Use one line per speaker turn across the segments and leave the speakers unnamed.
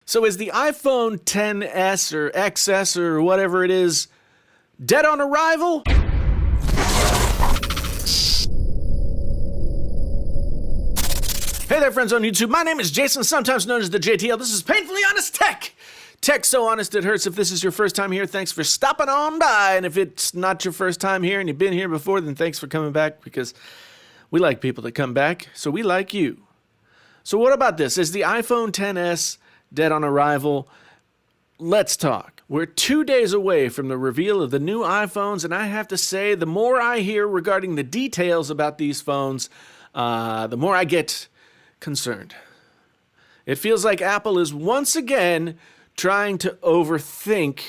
So is the iPhone XS or XS or whatever it is dead on arrival? Hey there, friends on YouTube. My name is Jason, sometimes known as the JTL. This is Painfully Honest Tech. Tech so honest it hurts. If this is your first time here, thanks for stopping on by. And if it's not your first time here and you've been here before, then thanks for coming back, because we like people that come back, so we like you. So what about this? Is the iPhone XS dead on arrival? Let's talk. We're 2 days away from the reveal of the new iPhones, and I have to say, the more I hear regarding the details about these phones, the more I get concerned. It feels like Apple is once again trying to overthink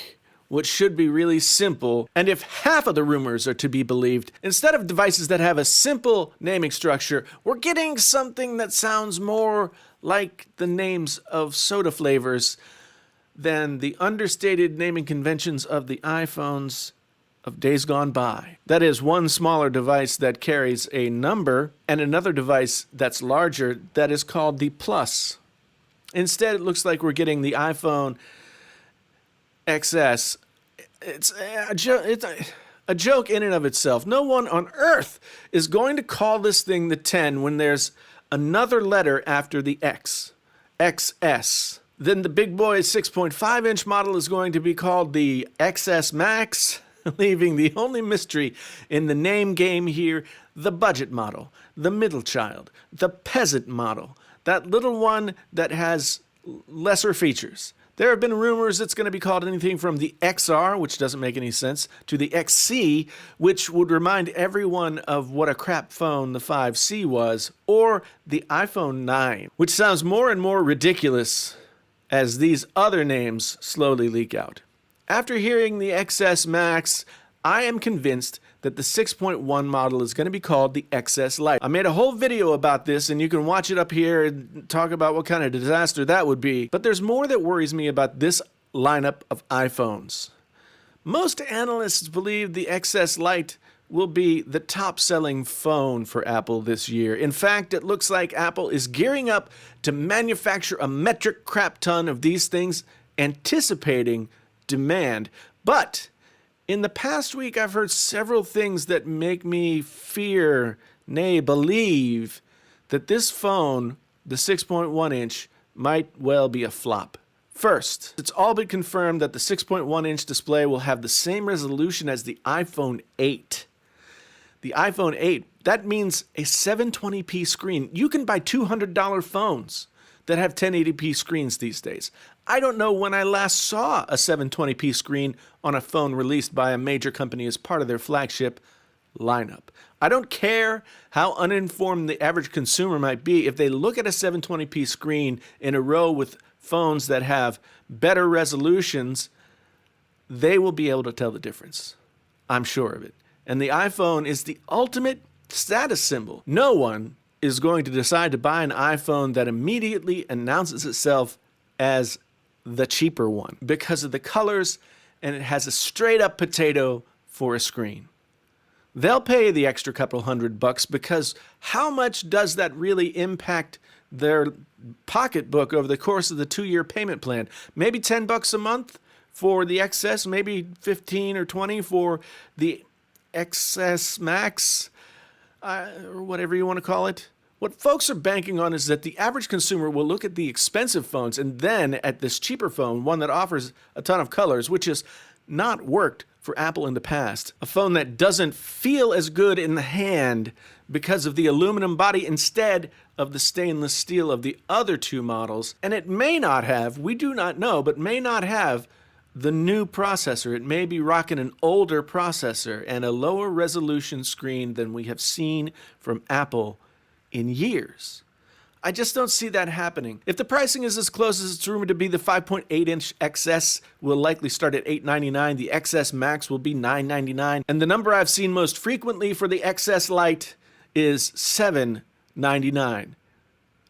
what should be really simple, and if half of the rumors are to be believed, instead of devices that have a simple naming structure, we're getting something that sounds more like the names of soda flavors than the understated naming conventions of the iPhones of days gone by. That is, one smaller device that carries a number and another device that's larger that is called the Plus. Instead, it looks like we're getting the iPhone XS. It's a joke in and of itself. No one on earth is going to call this thing the 10 when there's another letter after the X. XS. Then the big boy 6.5-inch model is going to be called the XS Max, leaving the only mystery in the name game here, the budget model, the middle child, the peasant model, that little one that has lesser features. There have been rumors it's going to be called anything from the XR, which doesn't make any sense, to the XC, which would remind everyone of what a crap phone the 5C was, or the iPhone 9, which sounds more and more ridiculous as these other names slowly leak out. After hearing the XS Max, I am convinced that the 6.1 model is going to be called the XS Lite. I made a whole video about this, and you can watch it up here and talk about what kind of disaster that would be. But there's more that worries me about this lineup of iPhones. Most analysts believe the XS Lite will be the top-selling phone for Apple this year. In fact, it looks like Apple is gearing up to manufacture a metric crap ton of these things, anticipating demand. But in the past week, I've heard several things that make me fear, nay, believe, that this phone, the 6.1-inch, might well be a flop. First, it's all but confirmed that the 6.1-inch display will have the same resolution as the iPhone 8. The iPhone 8, that means a 720p screen. You can buy $200 phones that have 1080p screens these days. I don't know when I last saw a 720p screen on a phone released by a major company as part of their flagship lineup. I don't care how uninformed the average consumer might be. If they look at a 720p screen in a row with phones that have better resolutions, they will be able to tell the difference. I'm sure of it. And the iPhone is the ultimate status symbol. No one is going to decide to buy an iPhone that immediately announces itself as the cheaper one because of the colors, and it has a straight up potato for a screen. They'll pay the extra couple $100 because how much does that really impact their pocketbook over the course of the 2-year payment plan? Maybe $10 a month for the XS, maybe 15 or 20 for the XS Max, or whatever you want to call it. What folks are banking on is that the average consumer will look at the expensive phones and then at this cheaper phone, one that offers a ton of colors, which has not worked for Apple in the past. A phone that doesn't feel as good in the hand because of the aluminum body instead of the stainless steel of the other two models. And it may not have, we do not know, but may not have the new processor. It may be rocking an older processor and a lower resolution screen than we have seen from Apple in years. I just don't see that happening. If the pricing is as close as it's rumored to be, the 5.8-inch XS will likely start at $899, the XS Max will be $999, and the number I've seen most frequently for the XS Lite is $799.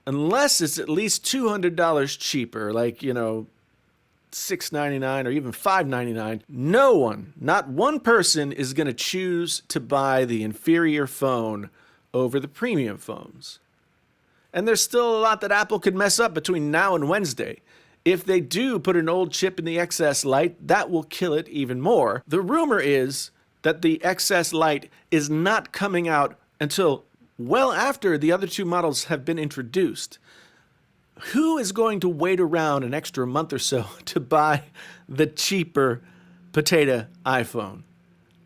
Unless it's at least $200 cheaper, like, $699 or even $599, no one, not one person, is going to choose to buy the inferior phone over the premium phones. And there's still a lot that Apple could mess up between now and Wednesday. if they do put an old chip in the XS Lite, that will kill it even more. The rumor is that the XS Lite is not coming out until well after the other two models have been introduced. Who is going to wait around an extra month or so to buy the cheaper potato iPhone?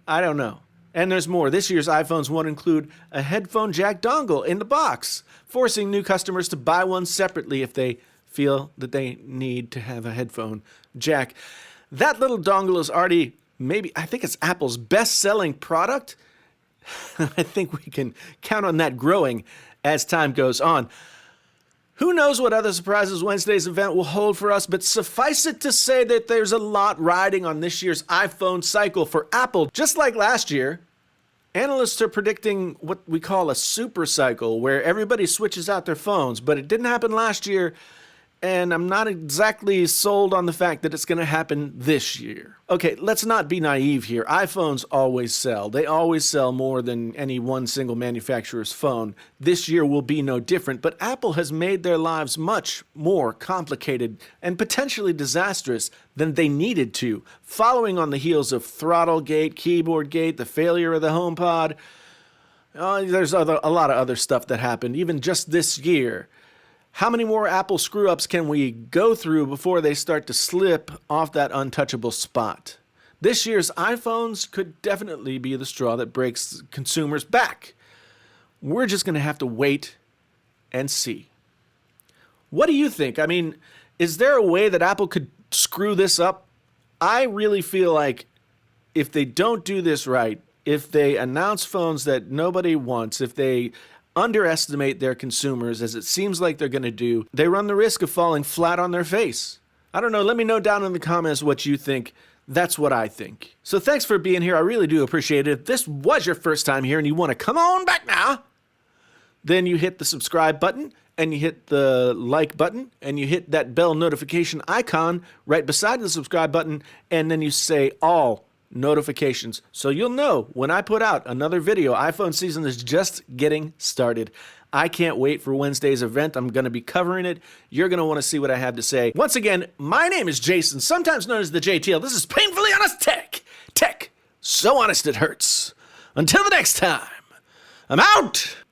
I don't know. And there's more. This year's iPhones won't include a headphone jack dongle in the box, forcing new customers to buy one separately if they feel that they need to have a headphone jack. That little dongle is already I think it's Apple's best-selling product. I think we can count on that growing as time goes on. Who knows what other surprises Wednesday's event will hold for us, but suffice it to say that there's a lot riding on this year's iPhone cycle for Apple. Just like last year, analysts are predicting what we call a super cycle, where everybody switches out their phones, but it didn't happen last year, and I'm not exactly sold on the fact that it's going to happen this year. Okay, let's not be naive here. iPhones always sell. They always sell more than any one single manufacturer's phone. This year will be no different, but Apple has made their lives much more complicated and potentially disastrous than they needed to, following on the heels of Throttlegate, Keyboardgate, the failure of the HomePod. There's a lot of other stuff that happened, even just this year. How many more Apple screw-ups can we go through before they start to slip off that untouchable spot? This year's iPhones could definitely be the straw that breaks consumers' back. We're just going to have to wait and see. What do you think? I mean, is there a way that Apple could screw this up? I really feel like if they don't do this right, if they announce phones that nobody wants, if they underestimate their consumers, as it seems like they're going to do, they run the risk of falling flat on their face. I don't know. Let me know down in the comments what you think. That's what I think. So thanks for being here. I really do appreciate it. If this was your first time here and you want to come on back now, then you hit the subscribe button and you hit the like button and you hit that bell notification icon right beside the subscribe button, and then you say all notifications, so you'll know when I put out another video. iPhone season is just getting started. I can't wait for Wednesday's event. I'm going to be covering it. You're going to want to see what I have to say. Once again, my name is Jason, sometimes known as the JTL. This is Painfully Honest Tech. Tech, so honest it hurts. Until the next time, I'm out!